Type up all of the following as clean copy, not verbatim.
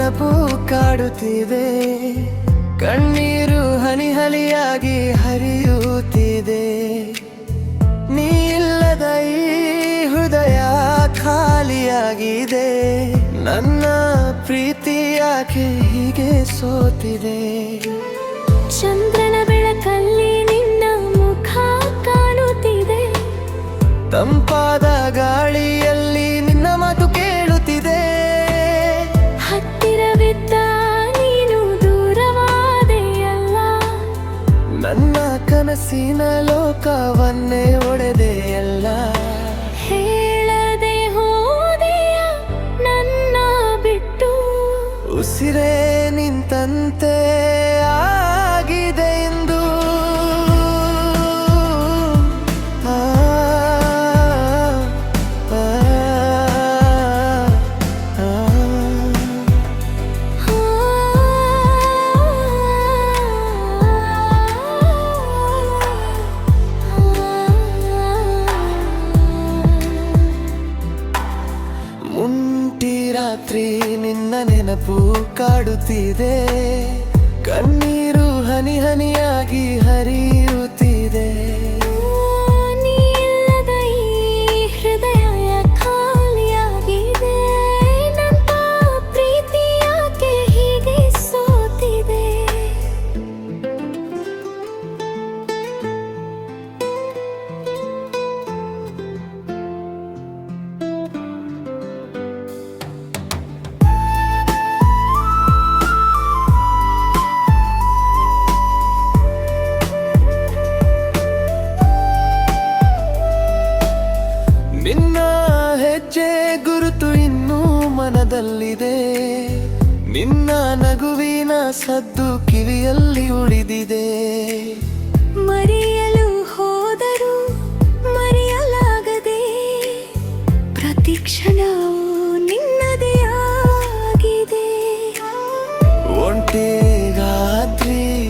ನೆನಪು ಕಾಡುತ್ತಿದೆ. ಕಣ್ಣೀರು ಹನಿ ಹನಿಯಾಗಿ ಹರಿಯುತ್ತಿದೆ. ನೀ ಇಲ್ಲದ ಈ ಹೃದಯ ಖಾಲಿಯಾಗಿದೆ. ನನ್ನ ಪ್ರೀತಿ ಯಾಕೆ ಹೀಗೆ ಸೋತಿದೆ? ಚಂದ್ರನ ಬೆಳಕಲ್ಲಿ ನಿನ್ನ ಮುಖ ಕಾಣುತ್ತಿದೆ. ತಂಪಾದ ಗಾಳಿಯಲ್ಲಿ ನಿನ್ನ ಮಾತು ಕೇಳುತ್ತಿದೆ. ಹತ್ತಿರವಿದ್ದ ನೀನು ದೂರವಾದೆಯಲ್ಲ. ನನ್ನ ಕನಸಿನ ಲೋಕವನ್ನೇ ಒಡೆದೆಯಲ್ಲ. ಹೇಳದೆ ಹೋದೆಯ ನನ್ನ ಬಿಟ್ಟು. ಉಸಿರೇ ನಿಂತಂತೆ ಆಗಿದೆ ಎಂದು. ಆ, ಆ, ಆ, ಮುಂಟಿ ರಾತ್ರಿ ನಿನ್ನ ನೆನಪು ಕಾಡುತ್ತಿದೆ. ಕಣ್ಣೀರು ಹನಿ ಹನಿಯಾಗಿ ಹರಿಯುತ್ತಿದೆ. ನೀ ಇಲ್ಲದ ಈ ಹೃದಯ ಖಾಲಿಯಾಗಿದೆ. ನನ್ನ ಪ್ರೀತಿ ಯಾಕೆ ಹೀಗೆ ಸೋತಿದೆ? ನಿನ್ನ ಹೆಜ್ಜೆ ಗುರುತು ಇನ್ನೂ ಮನದಲ್ಲಿದೆ. ನಿನ್ನ ನಗುವಿನ ಸದ್ದು ಕಿವಿಯಲ್ಲಿ ಉಳಿದಿದೆ. ಮರೆಯಲು ಹೋದರೂ ಮರೆಯಲಾಗದೆ ಪ್ರತಿ ಕ್ಷಣವೂ ನಿನ್ನದೇ ಆಗಿದೆ. ಒಂಟಿ ರಾತ್ರಿ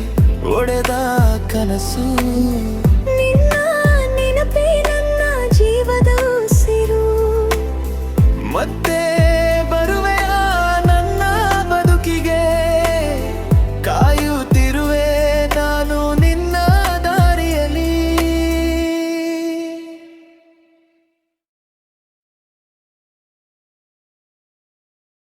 ಒಡೆದ ಕನಸು